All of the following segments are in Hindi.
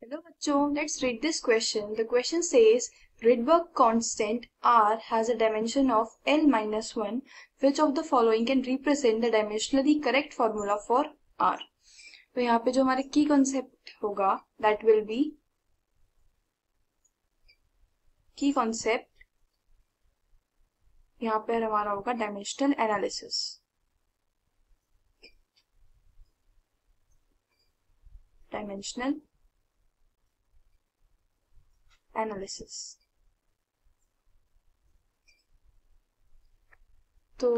Hello bachcho, let's read this question. The question says Rydberg constant R has a dimension of L minus 1. Which of the following can represent the dimensionally correct formula for R? तो यहाँ पे जो हमारे की कॉन्सेप्ट होगा that will be की कॉन्सेप्ट यहाँ पे हमारा होगा डायमेंशनल एनालिसिस. Dimensional analysis. तो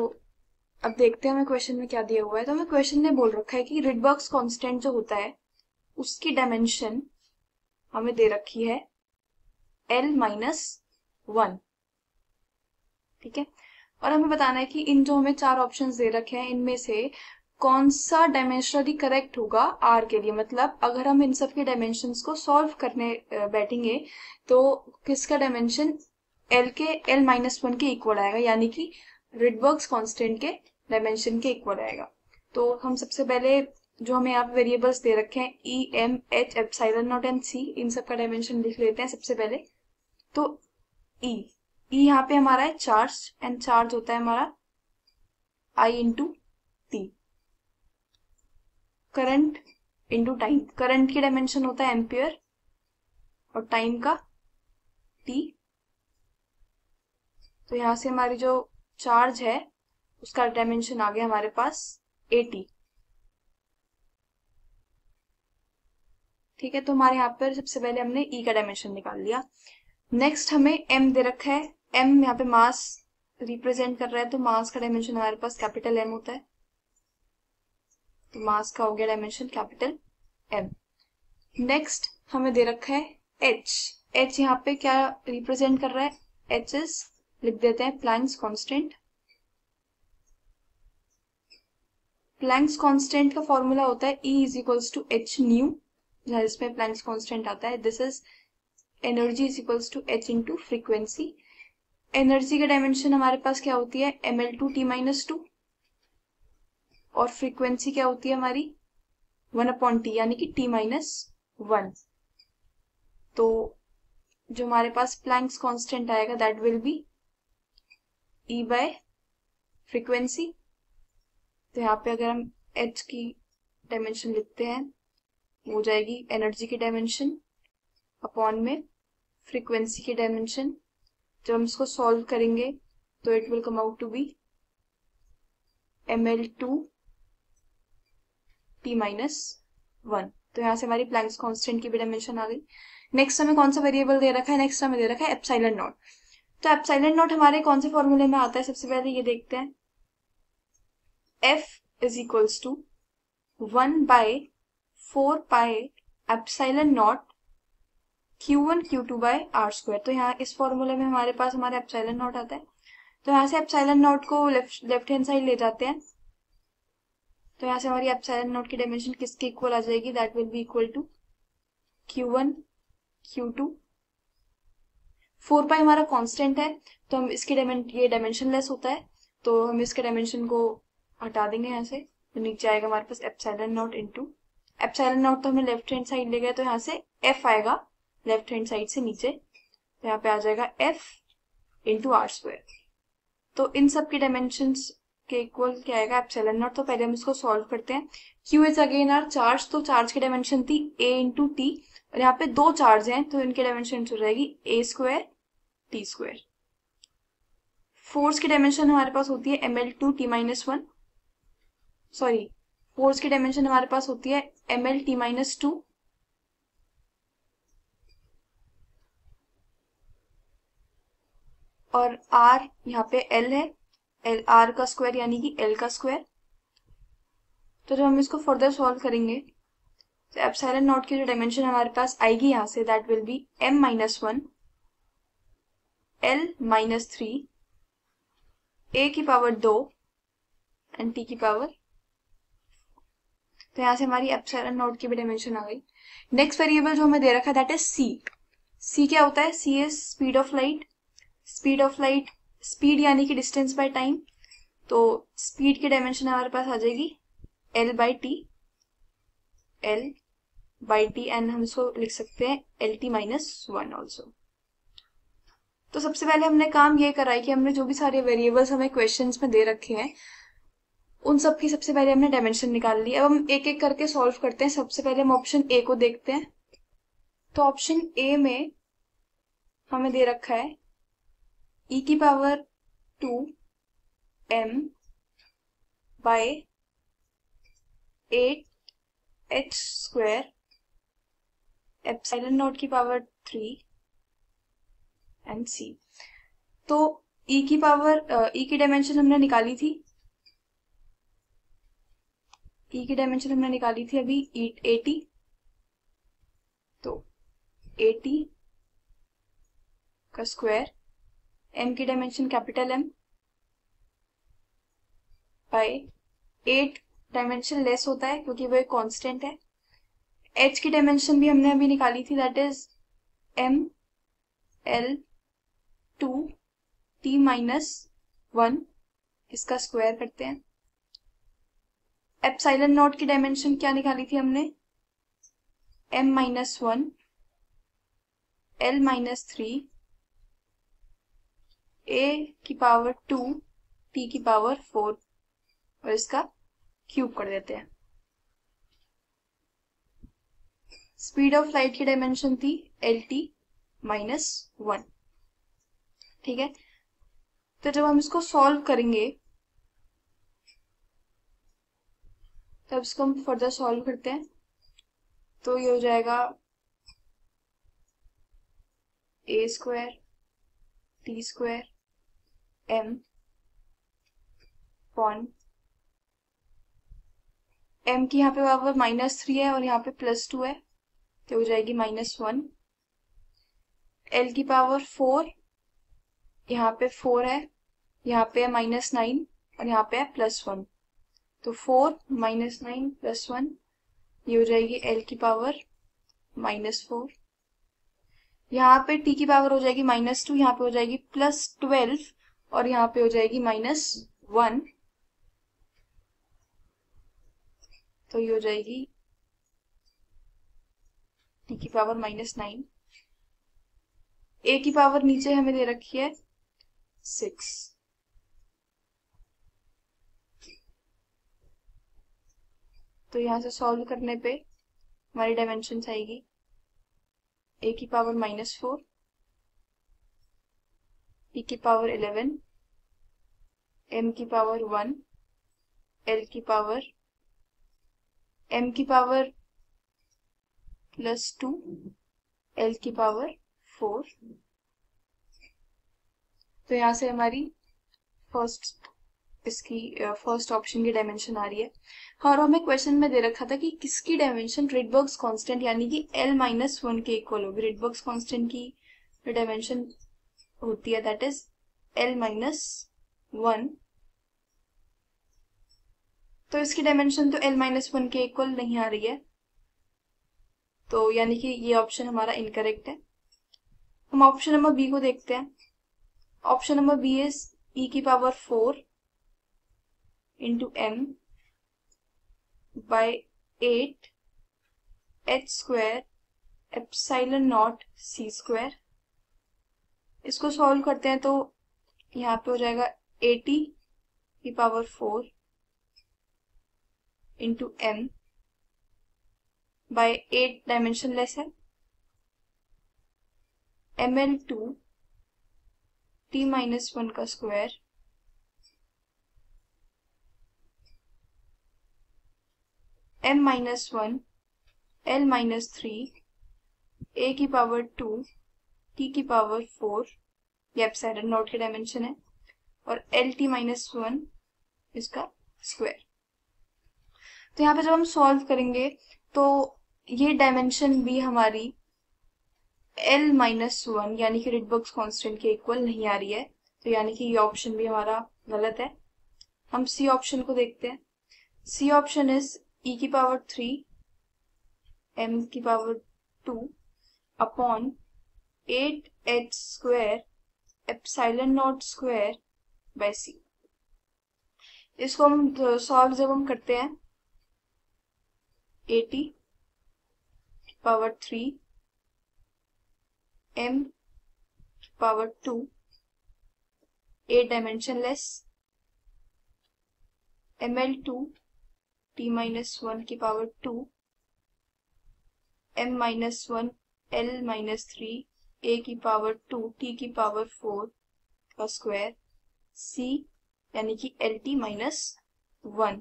अब देखते हैं हमें क्वेश्चन में क्या दिया हुआ है. तो हमें क्वेश्चन ने बोल रखा है कि रिडबर्ग्स कांस्टेंट जो होता है उसकी डायमेंशन हमें दे रखी है L माइनस 1. ठीक है, और हमें बताना है कि इन जो हमें चार ऑप्शंस दे रखे हैं इनमें से कौन सा डायमेंशनली करेक्ट होगा R के लिए. मतलब अगर हम इन सब के डायमेंशंस को सॉल्व करने बैठेंगे तो किसका डायमेंशन L माइनस 1 के इक्वल आएगा, यानी कि रिडबर्ग्स कांस्टेंट के डायमेंशन के इक्वल आएगा. तो हम सबसे पहले जो हमें यहाँ पे वेरिएबल्स दे रखे हैं E, M, H, epsilon not and C, इन सब का डायमेंशन लिख लेते हैं सबसे पहले. तो E यहाँ पे हमारा है चार्ज, एंड चार्ज होता है हमारा I into T. Current into time, current की डायमेंशन होता है एम्पियर और टाइम का T. तो यहां से हमारी जो चार्ज है उसका डायमेंशन आ गया हमारे पास AT. ठीक है, तो हमारे यहाँ पर सबसे पहले हमने E का डायमेंशन निकाल लिया. नेक्स्ट हमें M दे रखा है. M यहाँ पे मास रिप्रेजेंट कर रहा है, तो मास का डायमेंशन हमारे पास कैपिटल M होता है. तो मास का हो गया डायमेंशन कैपिटल M. नेक्स्ट हमें दे रखा है H. H यहाँ पे क्या रिप्रेजेंट कर रहा है? H इज, लिख देते हैं प्लैंक्स कांस्टेंट. प्लैंक्स कांस्टेंट का फॉर्मूला होता है E is equals to H nu, जिसमें प्लैंक्स कांस्टेंट आता है. This is energy is equals to H into frequency. Energy का डायमेंशन हमारे पास क्या होती है? ml2t माइनस 2, और फ्रीक्वेंसी क्या होती है हमारी? 1/t, यानी कि t माइनस 1. तो जो हमारे पास प्लैंक्स कांस्टेंट आएगा that will B E bye frequency. तो यहाँ पे अगर हम H की डायमेंशन लिखते हैं वो हो जाएगी एनर्जी की डायमेंशन अपॉन में फ्रीक्वेंसी की डायमेंशन. जब हम इसको सॉल्व करेंगे तो it will come out to be ml2t minus 1. तो यहाँ से हमारी प्लैंक्स कांस्टेंट की भी डायमेंशन आ गई. नेक्स्ट हमें कौन सा वेरिएबल दे रखा है? नेक्स्ट हमें दे रखा है एप्सिलॉन नॉट. तो एप्सिलॉन नॉट हमारे कौन से फॉर्मूले में आता है? सबसे पहले ये देखते हैं. F is equals to 1/4 pi epsilon naught Q1 Q2 by R square. तो यहाँ इस फॉर्मूले में हमारे पास हमारा एप्सिलॉन नॉट आता है. तो यहाँ से एप्सिलॉन नॉट को लेफ्ट हैंड साइड ले जाते हैं. तो यहाँ से हमारी एप्सिलॉन नॉट की डायमेंशन किसके इक्वल आ जाएगी? That will be equal to Q1 Q2. 4 pi हमारा कांस्टेंट है, तो हम इसकी ये डायमेंशन लेस होता है, तो हम इसके डायमेंशन को हटा देंगे यहाँ से. तो नीचे आएगा हमारे पास epsilon naught into epsilon naught. तो हमें लेफ्ट हैंड साइड ले गए, तो यहाँ से F आएगा लेफ्ट हैंड साइड से नीचे. तो यहाँ पे आ जाएगा F इंटू R स्क्वायर. तो इन सब की डायमेंशंस के इक्वल क्या आएगा? Epsilon naught. तो पहले हम इसको सॉल्व करते हैं. Q is again our charge, तो चार्ज की डायमेंशन थी A इंटू T, और यहाँ पे दो चार्ज हैं तो इनकी डायमेंशन हो जाएगी A square T square. Force की डायमेंशन हमारे पास होती है ml2t माइनस 1. सॉरी, फोर्स की डायमेंशन हमारे पास होती है mlt माइनस 2. और R यहाँ पे L है, R का स्क्वायर यानी कि L का स्क्वायर. तो जब हम इसको फर्दर सॉल्व करेंगे तो एप्सिलॉन नॉट की जो डायमेंशन हमारे पास आएगी यहाँ say that will B m minus 1 L minus 3 A की पावर 2 एंड T की पावर. तो यहाँ से हमारी एप्सिलॉन नॉट की भी डायमेंशन आ गई. नेक्स्ट वेरिएबल जो हमें दे रखा है दैट इज C. C क्या होता है? C is speed of light. Speed of light, speed यानी कि डिस्टेंस बाय टाइम. तो स्पीड की डायमेंशन हमारे पास आ जाएगी L by T. L by T, and हम इसको लिख सकते हैं L T minus one also. तो सबसे पहले हमने काम ये करा है कि हमने जो भी सारे वेरिएबल्स हमें क्वेश्चंस में दे रखे हैं उन सब की सबसे पहले हमने डायमेंशन निकाल ली। अब हम एक एक करके सॉल्व करते हैं। सबसे पहले हम ऑप्शन ए को देखते हैं। तो ऑप्शन ए में हमें दे रखा है e की power 2m by 8h square epsilon naught की पावर 3 एंड c। तो e की डायमेंशन हमने निकाली थी, e की डायमेंशन हमने निकाली थी अभी 80। तो 80 का स्क्वायर, m की dimension capital M by 8, dimensionless होता है क्योंकि वो एक कांस्टेंट है। h की डायमेंशन भी हमने अभी निकाली थी, that is m l 2 t minus 1, इसका स्क्वायर करते हैं। एप्सिलॉन नॉट की डायमेंशन क्या निकाली थी हमने, m minus 1 l minus 3 a की पावर 2 t की पावर 4, और इसका क्यूब कर देते हैं। स्पीड ऑफ लाइट की डायमेंशन थी एल टी माइनस 1। ठीक है, तो जब हम इसको सॉल्व करेंगे, तब इसको हम फर्दर सॉल्व करते हैं। तो ये हो जाएगा A square T square m upon m की यहाँ पे पावर -3 है और यहाँ पे +2 है, तो हो जाएगी -1। l की पावर 4, यहाँ पे 4 है, यहाँ पे है -9 और यहाँ पे है +1, तो 4 -9 +1, ये हो जाएगी l की पावर -4। यहाँ पे t की पावर हो जाएगी -2, यहाँ पे हो जाएगी +12 और यहाँ पे हो जाएगी -1, तो ये हो जाएगी t की पावर -9। a की पावर नीचे हमें दे रखी है 6। तो यहाँ से सॉल्व करने पे हमारी डायमेंशन आएगी a की पावर -4, p की पावर 11, m की पावर 1, l की पावर m की पावर +2, l की पावर 4। तो यहाँ से हमारी फर्स्ट ऑप्शन की डायमेंशन आ रही है। और हमें क्वेश्चन में दे रखा था कि किसकी डायमेंशन रिडबर्ग्स कांस्टेंट यानी कि l-1 के इक्वल होगी। रिडबर्ग्स कांस्टेंट की डायमेंशन होती है दैट इज l-1, तो इसकी डायमेंशन तो l-1 के इक्वल नहीं आ रही है, तो यानी कि ये ऑप्शन हमारा इनकरेक्ट है। हम ऑप्शन नंबर बी को देखते हैं। Option number B is e की power 4 into m by 8 h square epsilon naught c square. इसको सॉल्व करते हैं तो यहाँ पे हो जाएगा 80 की power 4 into m by 8, dimensionless है, ml2 t माइनस 1 का square m minus 1 l minus 3 a की पावर 2 t की पावर 4, ये एप्सिलॉन नॉट की डायमेंशन है, और l t माइनस 1 इसका स्क्वायर। तो यहाँ पे जब हम सॉल्व करेंगे तो ये डायमेंशन भी हमारी l-1 यानी कि रिडबर्ग्स कांस्टेंट के इक्वल नहीं आ रही है, तो यानी कि ये ऑप्शन भी हमारा गलत है। हम सी ऑप्शन को देखते हैं। सी ऑप्शन इज e की पावर 3 m की power 2 upon 8h square epsilon naught square by c। इसको हम सॉल्व जब हम करते हैं 80 पावर 3 m की पावर 2 8 डायमेंशनलेस ml2 t-1 की पावर 2 m-1 l-3 a की पावर 2 t की पावर 4 का स्क्वायर c यानी कि lt-1।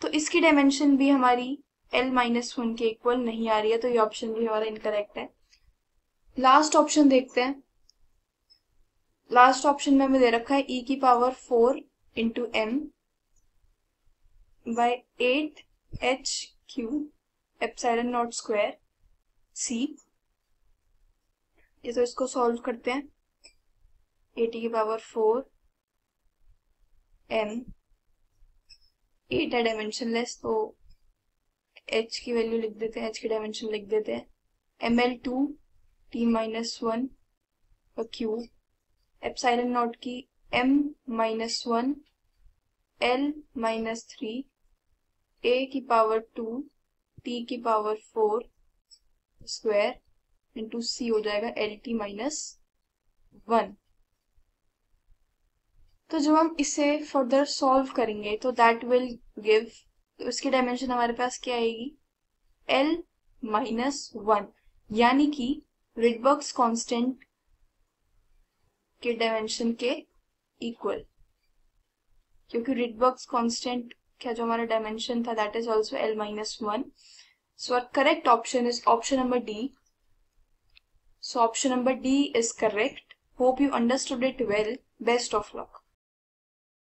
तो इसकी डायमेंशन भी हमारी l-1 के इक्वल नहीं आ रही है, तो ये ऑप्शन भी हमारा इनकरेक्ट है। लास्ट ऑप्शन देखते हैं। लास्ट ऑप्शन में हमें दे रखा है e की power 4 into m by 8 h cube epsilon naught square c। ये तो इसको सॉल्व करते हैं। 80 की पावर 4 m 8 है डायमेंशनलेस, तो h की वैल्यू लिख देते हैं, h की डायमेंशन लिख देते हैं ml2 t-1 का क्यूब एप्सिलॉन नॉट की m-1 l-3 a की पावर 2 t की पावर 4 स्क्वायर इंटू c हो जाएगा lt-1। तो जब हम इसे फर्दर सॉल्व करेंगे तो दैट विल गिव, तो इसकी डायमेंशन हमारे पास क्या आएगी l-1, यानी कि रिडबर्ग्स कांस्टेंट के डायमेंशन के इक्वल, क्योंकि रिडबर्ग्स कांस्टेंट का जो हमारा डायमेंशन था that is also l-1। So our correct option is option number D. So option number D is correct. Hope you understood it well. Best of luck.